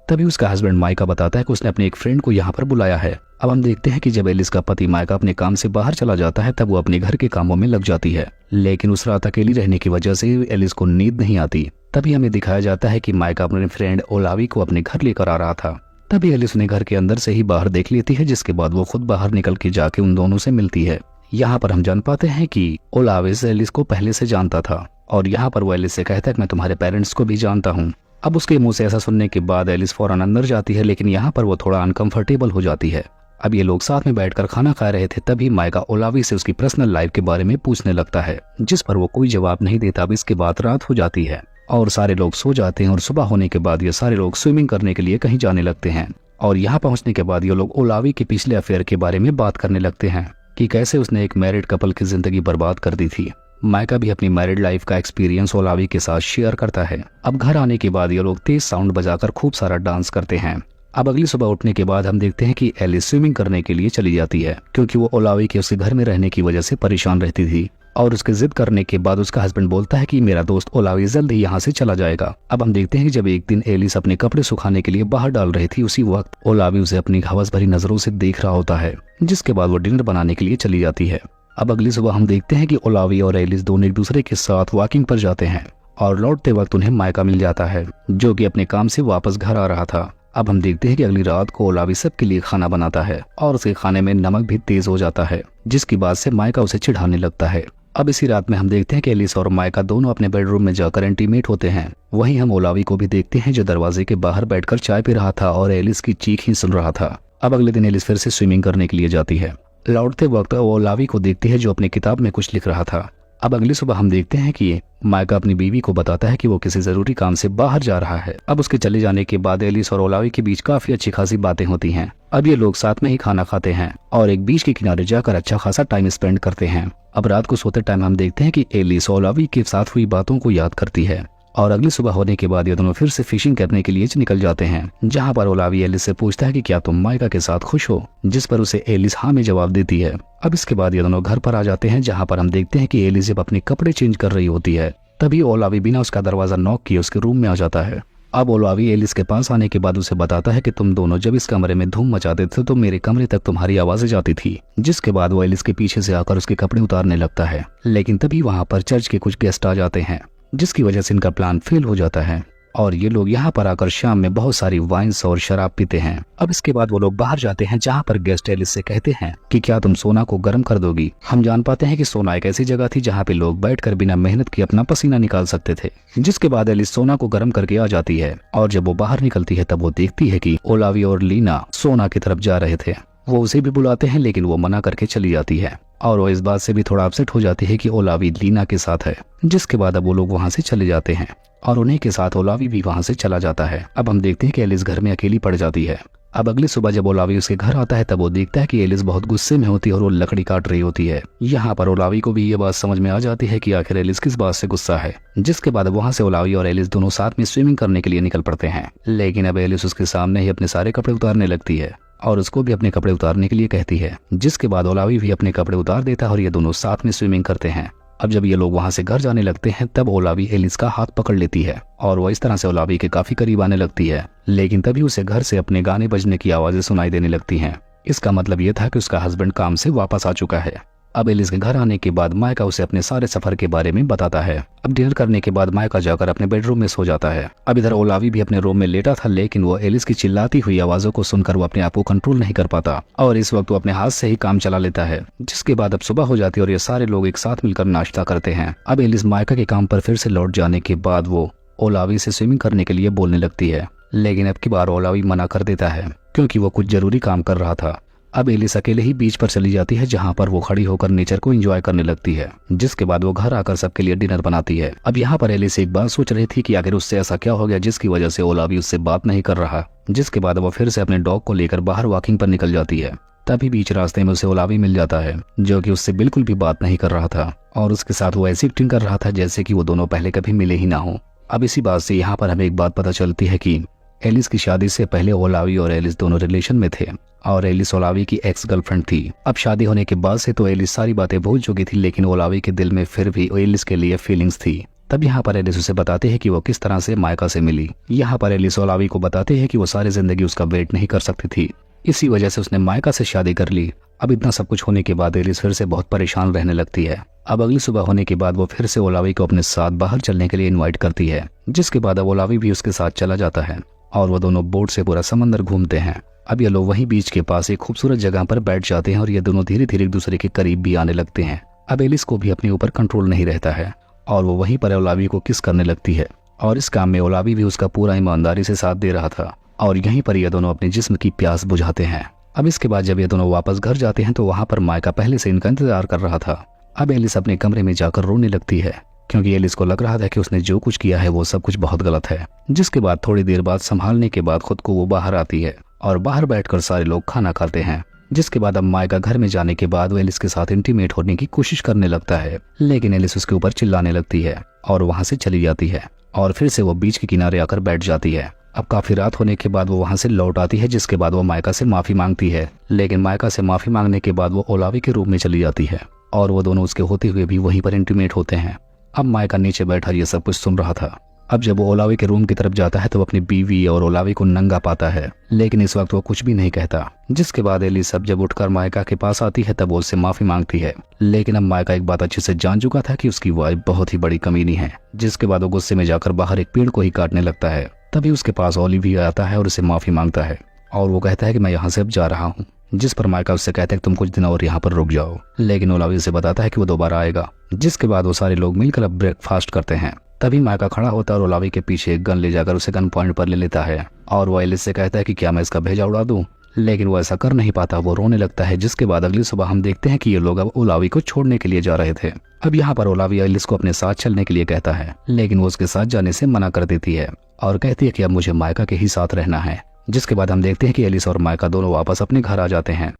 तभी उसका husband mica बताता है कि उसने अपने एक फ्रेंड को यहाँ पर बुलाया है। अब हम देखते हैं कि जब एलिस का पति माइका अपने काम से बाहर चला जाता है तब वो अपने घर के कामों में लग जाती है, लेकिन उस रात अकेली रहने की वजह से एलिस को नींद नहीं आती। तभी हमें दिखाया जाता है कि माइका अपने फ्रेंड ओलावी को अपने घर लेकर आ रहा था। तभी एलिस उन्हें घर के अंदर से ही बाहर देख लेती है, जिसके बाद वो खुद बाहर निकल के जाके उन दोनों से मिलती है। यहाँ पर हम जान पाते हैं कि ओलाविस एलिस को पहले से जानता था और यहाँ पर वो एलिस से कहता है कि मैं तुम्हारे पेरेंट्स को भी जानता हूँ। अब उसके मुंह से ऐसा सुनने के बाद एलिस फौरन अंदर जाती है, लेकिन यहाँ पर वो थोड़ा अनकंफर्टेबल हो जाती है। अब ये लोग साथ में बैठकर खाना खा रहे थे, तभी माइका ओलावी से उसकी पर्सनल लाइफ के बारे में पूछने लगता है, जिस पर वो कोई जवाब नहीं देता। अब इसके बाद रात हो जाती है और सारे लोग सो जाते हैं और सुबह होने के बाद ये सारे लोग स्विमिंग करने के लिए कहीं जाने लगते हैं। और यहाँ पहुंचने के बाद ये लोग ओलावी के पिछले अफेयर के बारे में बात करने लगते हैं कि कैसे उसने एक मैरिड कपल की जिंदगी बर्बाद कर दी थी। माइका भी अपनी मैरिड लाइफ का एक्सपीरियंस ओलावी के साथ शेयर करता है। अब घर आने के बाद ये लोग तेज साउंड बजाकर खूब सारा डांस करते हैं। अब अगली सुबह उठने के बाद हम देखते हैं कि एलिस स्विमिंग करने के लिए चली जाती है, क्योंकि वो ओलावी के उसके घर में रहने की वजह से परेशान रहती थी। और उसके जिद करने के बाद उसका हस्बैंड बोलता है कि मेरा दोस्त ओलावी जल्द ही यहाँ से चला जाएगा। अब हम देखते हैं कि जब एक दिन एलिस अपने कपड़े सुखाने के लिए बाहर डाल रही थी, उसी वक्त ओलावी उसे अपनी हवस भरी नजरों से देख रहा होता है, जिसके बाद वो डिनर बनाने के लिए चली जाती है। अब अगली सुबह हम देखते हैं कि ओलावी और एलिस दोनों एक दूसरे के साथ वॉकिंग पर जाते हैं और लौटते वक्त उन्हें माइका मिल जाता है, जो कि अपने काम से वापस घर आ रहा था। अब हम देखते हैं कि अगली रात को ओलावी सबके लिए खाना बनाता है और उसके खाने में नमक भी तेज हो जाता है, जिसकी बात से माइका उसे चिढ़ाने लगता है। अब इसी रात में हम देखते हैं कि एलिस और माइका दोनों अपने बेडरूम में जाकर इंटीमेट होते हैं। वहीं हम ओलावी को भी देखते हैं, जो दरवाजे के बाहर बैठकर चाय पी रहा था और एलिस की चीख ही सुन रहा था। अब अगले दिन एलिस फिर से स्विमिंग करने के लिए जाती है। लौटते वक्त वो ओलावी को देखती है, जो अपनी किताब में कुछ लिख रहा था। अब अगली सुबह हम देखते हैं कि माइका अपनी बीवी को बताता है कि वो किसी जरूरी काम से बाहर जा रहा है। अब उसके चले जाने के बाद एलिस और ओलावी के बीच काफी अच्छी खासी बातें होती हैं। अब ये लोग साथ में ही खाना खाते हैं और एक बीच के किनारे जाकर अच्छा खासा टाइम स्पेंड करते हैं। अब रात को सोते टाइम हम देखते हैं कि एलिस ओलावी के साथ हुई बातों को याद करती है और अगली सुबह होने के बाद ये दोनों फिर से फिशिंग करने के लिए निकल जाते हैं, जहां पर ओलावी एलिस से पूछता है कि क्या तुम माइका के साथ खुश हो, जिस पर उसे एलिस हाँ में जवाब देती है। अब इसके बाद ये दोनों घर पर आ जाते हैं, जहां पर हम देखते हैं कि एलिस जब अपने कपड़े चेंज कर रही होती है, तभी ओलावी बिना उसका दरवाजा नॉक किए उसके रूम में आ जाता है। अब ओलावी एलिस के पास आने के बाद उसे बताता है कि तुम दोनों जब इस कमरे में धूम मचाते थे तो मेरे कमरे तक तुम्हारी आवाजें जाती थी, जिसके बाद वो एलिस के पीछे से आकर उसके कपड़े उतारने लगता है। लेकिन तभी वहां पर चर्च के कुछ गेस्ट आ जाते हैं, जिसकी वजह से इनका प्लान फेल हो जाता है और ये लोग यहाँ पर आकर शाम में बहुत सारी वाइन्स और शराब पीते हैं। अब इसके बाद वो लोग बाहर जाते हैं, जहाँ पर गेस्ट एलिस से कहते हैं कि क्या तुम सोना को गर्म कर दोगी। हम जान पाते हैं कि सोना एक ऐसी जगह थी जहाँ पे लोग बैठकर बिना मेहनत के अपना पसीना निकाल सकते थे। जिसके बाद एलिस सोना को गर्म करके आ जाती है और जब वो बाहर निकलती है तब वो देखती है कि ओलावी और लीना सोना की तरफ जा रहे थे। वो उसे भी बुलाते हैं, लेकिन वो मना करके चली जाती है और वो इस बात से भी थोड़ा अपसेट हो जाती है कि ओलावी लीना के साथ है। जिसके बाद अब वो लोग वहाँ से चले जाते हैं और उन्हीं के साथ ओलावी भी वहाँ से चला जाता है। अब हम देखते हैं कि एलिस घर में अकेली पड़ जाती है। अब अगली सुबह जब ओलावी उसके घर आता है तब वो देखता है कि एलिस बहुत गुस्से में होती है और वो लकड़ी काट रही होती है। यहाँ पर ओलावी को भी ये बात समझ में आ जाती है कि आखिर एलिस किस बात से गुस्सा है। जिसके बाद वहाँ से ओलावी और एलिस दोनों साथ में स्विमिंग करने के लिए निकल पड़ते हैं, लेकिन अब एलिस उसके सामने ही अपने सारे कपड़े उतारने लगती है और उसको भी अपने कपड़े उतारने के लिए कहती है। जिसके बाद ओलावी भी अपने कपड़े उतार देता है और ये दोनों साथ में स्विमिंग करते हैं। अब जब ये लोग वहाँ से घर जाने लगते हैं तब ओलावी एलिस का हाथ पकड़ लेती है और वो इस तरह से ओलावी के काफी करीब आने लगती है, लेकिन तभी उसे घर से अपने गाने बजने की आवाजें सुनाई देने लगती हैं। इसका मतलब ये था कि उसका हस्बैंड काम से वापस आ चुका है। अब एलिस के घर आने के बाद माइका उसे अपने सारे सफर के बारे में बताता है। अब डिनर करने के बाद माइका जाकर अपने बेडरूम में सो जाता है। अब इधर ओलावी भी अपने रूम में लेटा था, लेकिन वो एलिस की चिल्लाती हुई आवाजों को सुनकर वो अपने आप को कंट्रोल नहीं कर पाता और इस वक्त वो अपने हाथ से ही काम चला लेता है। जिसके बाद अब सुबह हो जाती है और ये सारे लोग एक साथ मिलकर नाश्ता करते हैं। अब एलिस माइका के काम पर फिर से लौट जाने के बाद वो ओलावी से स्विमिंग करने के लिए बोलने लगती है, लेकिन अब की बार ओलावी मना कर देता है क्योंकि वो कुछ जरूरी काम कर रहा था। अब एलिस अकेले ही बीच पर चली जाती है, जहाँ पर वो खड़ी होकर नेचर को एंजॉय करने लगती है। जिसके बाद वो घर आकर सबके लिए डिनर बनाती है। अब यहाँ पर एलिस एक बात सोच रही थी कि आखिर उससे ऐसा क्या हो गया जिसकी वजह से ओलावी उससे बात नहीं कर रहा। जिसके बाद वो फिर से अपने डॉग को लेकर बाहर वॉकिंग पर निकल जाती है। तभी बीच रास्ते में उसे ओलावी मिल जाता है, जो कि उससे बिल्कुल भी बात नहीं कर रहा था और उसके साथ वो ऐसी एक्टिंग कर रहा था जैसे कि वो दोनों पहले कभी मिले ही ना हो। अब इसी बात से यहाँ पर हमें एक बात पता चलती है कि एलिस की शादी से पहले ओलावी और एलिस दोनों रिलेशन में थे और एलिस ओलावी की एक्स गर्लफ्रेंड थी। अब शादी होने के बाद से तो एलिस सारी बातें भूल चुकी थी, लेकिन ओलावी के दिल में फिर भी एलिस के लिए फीलिंग्स थी। तब यहाँ पर एलिस उसे बताते हैं कि वो किस तरह से मायका से मिली। यहाँ पर एलिस ओलावी को बताते हैं कि वो सारी जिंदगी उसका वेट नहीं कर सकती थी, इसी वजह से उसने मायका से शादी कर ली। अब इतना सब कुछ होने के बाद एलिस फिर से बहुत परेशान रहने लगती है। अब अगली सुबह होने के बाद वो फिर से ओलावी को अपने साथ बाहर चलने के लिए इनवाइट करती है, जिसके बाद अब ओलावी भी उसके साथ चला जाता है और वो दोनों बोट से पूरा समंदर घूमते हैं। अब ये लोग वहीं बीच के पास एक खूबसूरत जगह पर बैठ जाते हैं और ये दोनों धीरे धीरे एक दूसरे के करीब भी आने लगते हैं। अब एलिस को भी अपने ऊपर कंट्रोल नहीं रहता है और वो वहीं पर ओलावी को किस करने लगती है और इस काम में ओलावी भी उसका पूरा ईमानदारी से साथ दे रहा था और यहीं पर ये दोनों अपने जिस्म की प्यास बुझाते हैं। अब इसके बाद जब ये दोनों वापस घर जाते हैं तो वहाँ पर मायका पहले से इनका इंतजार कर रहा था। अब एलिस अपने कमरे में जाकर रोने लगती है क्योंकि एलिस को लग रहा था कि उसने जो कुछ किया है वो सब कुछ बहुत गलत है। जिसके बाद थोड़ी देर बाद संभालने के बाद खुद को वो बाहर आती है और बाहर बैठकर सारे लोग खाना खाते हैं। जिसके बाद अब मायका घर में जाने के बाद वो एलिस के साथ इंटीमेट होने की कोशिश करने लगता है, लेकिन एलिस उसके ऊपर चिल्लाने लगती है और वहां से चली जाती है और फिर से वो बीच के किनारे आकर बैठ जाती है। अब काफी रात होने के बाद वो वहां से लौट आती है, जिसके बाद वो मायका से माफी मांगती है, लेकिन मायका से माफी मांगने के बाद वो ओलावी के रूम में चली जाती है और वो दोनों उसके होते हुए भी वहीं पर इंटीमेट होते हैं। अब मायका नीचे बैठा ये सब कुछ सुन रहा था। अब जब वो ओलावी के रूम की तरफ जाता है तो अपनी बीवी और ओलावी को नंगा पाता है, लेकिन इस वक्त वो कुछ भी नहीं कहता। जिसके बाद एलिस अब जब उठकर मायका के पास आती है तब वो उससे माफी मांगती है, लेकिन अब मायका एक बात अच्छे से जान चुका था कि उसकी वाइफ बहुत ही बड़ी कमीनी है। जिसके बाद वो गुस्से में जाकर बाहर एक पेड़ को ही काटने लगता है। तभी उसके पास ओलिविया आता है और उसे माफी मांगता है और वो कहता है कि मैं यहाँ से अब जा रहा हूँ। जिस पर मायका उससे कहता है कि तुम कुछ दिन और यहाँ पर रुक जाओ, लेकिन ओलावी उसे बताता है कि वो दोबारा आएगा। जिसके बाद वो सारे लोग मिलकर अब ब्रेकफास्ट करते हैं। तभी मायका खड़ा होता है और ओलावी के पीछे एक गन ले जाकर उसे गन पॉइंट पर ले लेता है और वो एलिस से कहता है कि क्या मैं इसका भेजा उड़ा दूं, लेकिन वो ऐसा कर नहीं पाता, वो रोने लगता है। जिसके बाद अगली सुबह हम देखते हैं कि ये लोग अब ओलावी को छोड़ने के लिए जा रहे थे। अब यहाँ पर ओलावी एलिस को अपने साथ चलने के लिए कहता है, लेकिन वो उसके साथ जाने से मना कर देती है और कहती है कि अब मुझे मायका के ही साथ रहना है। जिसके बाद हम देखते हैं कि एलिस और मायका दोनों वापस अपने घर आ जाते हैं।